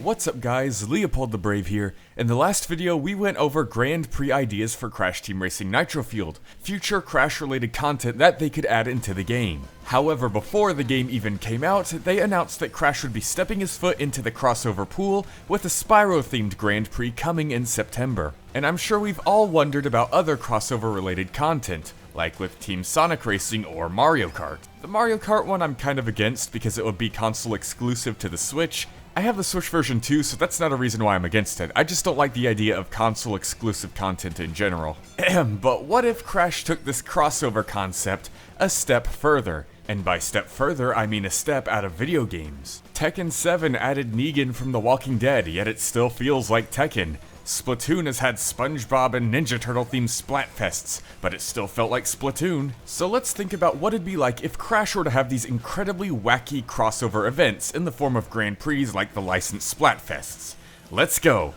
What's up guys, LeopoldTheBrave here. In the last video we went over Grand Prix ideas for Crash Team Racing Nitro-Fueled, future Crash related content that they could add into the game. However, before the game even came out, they announced that Crash would be stepping his foot into the crossover pool with a Spyro themed Grand Prix coming in September. And I'm sure we've all wondered about other crossover related content, like with Team Sonic Racing or Mario Kart. The Mario Kart one I'm kind of against because it would be console exclusive to the Switch. I have the Switch version too, so that's not a reason why I'm against it. I just don't like the idea of console exclusive content in general. But what if Crash took this crossover concept a step further? And by step further, I mean a step out of video games. Tekken 7 added Negan from The Walking Dead, yet it still feels like Tekken. Splatoon has had SpongeBob and Ninja Turtle themed Splatfests, but it still felt like Splatoon. So let's think about what it'd be like if Crash were to have these incredibly wacky crossover events in the form of Grand Prix like the licensed Splatfests. Let's go!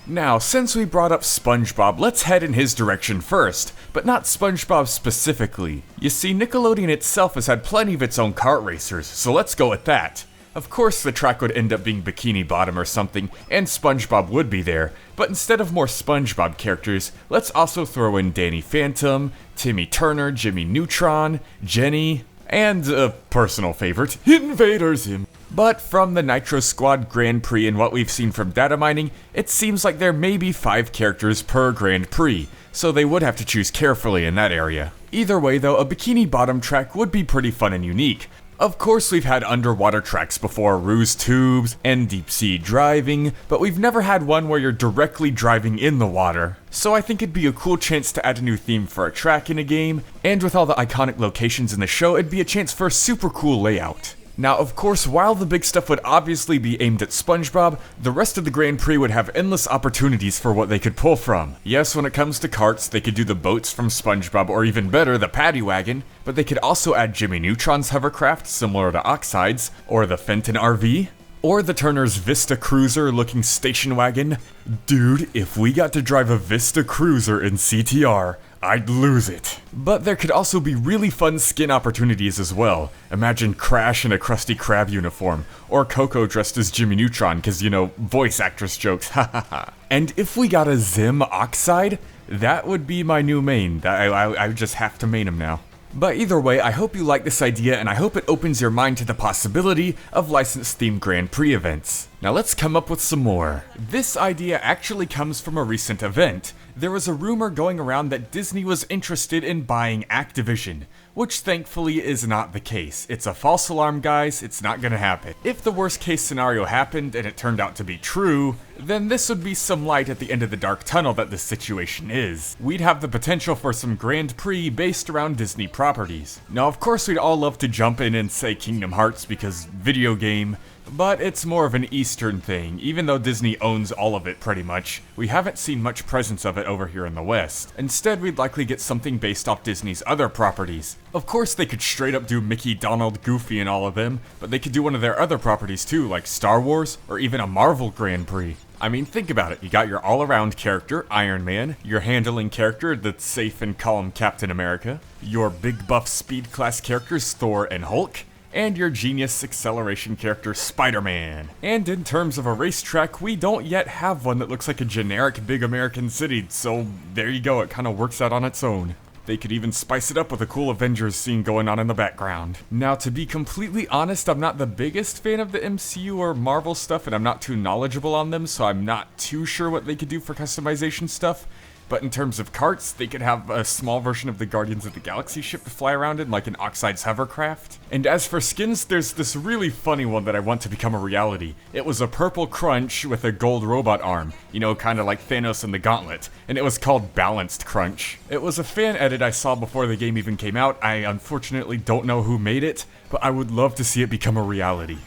Now, since we brought up SpongeBob, let's head in his direction first, but not SpongeBob specifically. You see, Nickelodeon itself has had plenty of its own kart racers, so let's go with that. Of course the track would end up being Bikini Bottom or something, and SpongeBob would be there, but instead of more SpongeBob characters, let's also throw in Danny Phantom, Timmy Turner, Jimmy Neutron, Jenny, and a personal favorite, Invader Zim. But from the Nitro Squad Grand Prix and what we've seen from data mining, it seems like there may be 5 characters per Grand Prix, so they would have to choose carefully in that area. Either way though, a Bikini Bottom track would be pretty fun and unique. Of course we've had underwater tracks before, ruse tubes, and deep sea driving, but we've never had one where you're directly driving in the water. So I think it'd be a cool chance to add a new theme for a track in a game, and with all the iconic locations in the show, it'd be a chance for a super cool layout. Now, of course, while the big stuff would obviously be aimed at SpongeBob, the rest of the Grand Prix would have endless opportunities for what they could pull from. Yes, when it comes to karts, they could do the boats from SpongeBob, or even better, the Paddy Wagon, but they could also add Jimmy Neutron's hovercraft, similar to Oxide's, or the Fenton RV, or the Turner's Vista Cruiser looking station wagon. Dude, if we got to drive a Vista Cruiser in CTR, I'd lose it. But there could also be really fun skin opportunities as well. Imagine Crash in a Krusty Krab uniform, or Coco dressed as Jimmy Neutron, cause you know, voice actress jokes, hahaha. And if we got a Zim Oxide, that would be my new main. I just have to main him now. But either way, I hope you like this idea, and I hope it opens your mind to the possibility of licensed-themed Grand Prix events. Now let's come up with some more. This idea actually comes from a recent event. There was a rumor going around that Disney was interested in buying Activision, which thankfully is not the case. It's a false alarm, guys, it's not gonna happen. If the worst case scenario happened and it turned out to be true, then this would be some light at the end of the dark tunnel that this situation is. We'd have the potential for some Grand Prix based around Disney properties. Now of course we'd all love to jump in and say Kingdom Hearts because video game, but it's more of an Eastern thing. Even though Disney owns all of it pretty much, we haven't seen much presence of it over here in the West. Instead, we'd likely get something based off Disney's other properties. Of course, they could straight up do Mickey, Donald, Goofy, and all of them, but they could do one of their other properties too, like Star Wars, or even a Marvel Grand Prix. I mean, think about it. You got your all-around character, Iron Man, your handling character, the safe and calm Captain America, your big buff speed class characters, Thor and Hulk, and your genius acceleration character, Spider-Man. And in terms of a racetrack, we don't yet have one that looks like a generic big American city, so there you go, it kind of works out on its own. They could even spice it up with a cool Avengers scene going on in the background. Now, to be completely honest, I'm not the biggest fan of the MCU or Marvel stuff, and I'm not too knowledgeable on them, so I'm not too sure what they could do for customization stuff. But in terms of karts, they could have a small version of the Guardians of the Galaxy ship to fly around in, like an Oxide's hovercraft. And as for skins, there's this really funny one that I want to become a reality. It was a purple Crunch with a gold robot arm, you know, kinda like Thanos in the Gauntlet, and it was called Balanced Crunch. It was a fan edit I saw before the game even came out. I unfortunately don't know who made it, but I would love to see it become a reality.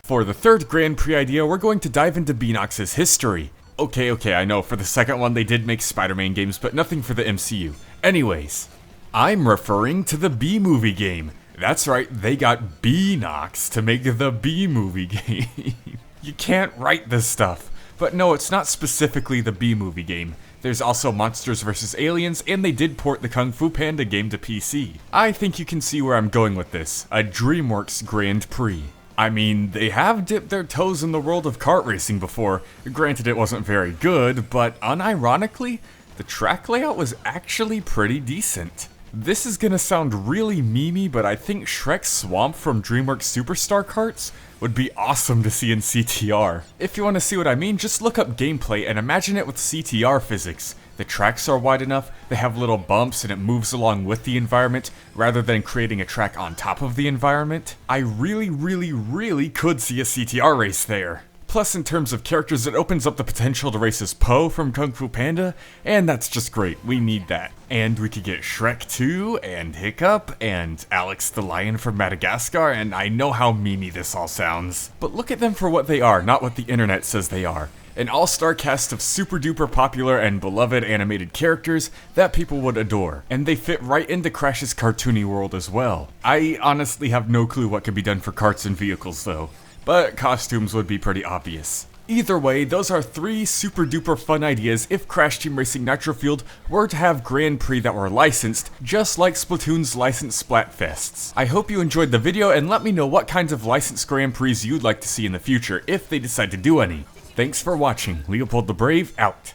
For the third Grand Prix idea, we're going to dive into Beanox's history. Okay, I know, for the second one they did make Spider-Man games, but nothing for the MCU. Anyways, I'm referring to the B-movie game. That's right, they got Beanox to make the B-movie game. You can't write this stuff. But no, it's not specifically the B-movie game. There's also Monsters vs. Aliens, and they did port the Kung Fu Panda game to PC. I think you can see where I'm going with this. A DreamWorks Grand Prix. I mean, they have dipped their toes in the world of kart racing before. Granted, it wasn't very good, but unironically, the track layout was actually pretty decent. This is gonna sound really memey, but I think Shrek's Swamp from DreamWorks Superstar Karts would be awesome to see in CTR. If you want to see what I mean, just look up gameplay and imagine it with CTR physics. The tracks are wide enough, they have little bumps, and it moves along with the environment, rather than creating a track on top of the environment. I really could see a CTR race there. Plus, in terms of characters, it opens up the potential to race as Po from Kung Fu Panda, and that's just great, we need that. And we could get Shrek 2, and Hiccup, and Alex the Lion from Madagascar, and I know how memey this all sounds. But look at them for what they are, not what the internet says they are. An all-star cast of super duper popular and beloved animated characters that people would adore, and they fit right into Crash's cartoony world as well. I honestly have no clue what could be done for karts and vehicles though, but costumes would be pretty obvious. Either way, those are 3 super duper fun ideas if Crash Team Racing Nitro-Fueled were to have Grand Prix that were licensed, just like Splatoon's licensed Splatfests. I hope you enjoyed the video and let me know what kinds of licensed Grand Prix you'd like to see in the future if they decide to do any. Thanks for watching. LeopoldTheBrave out.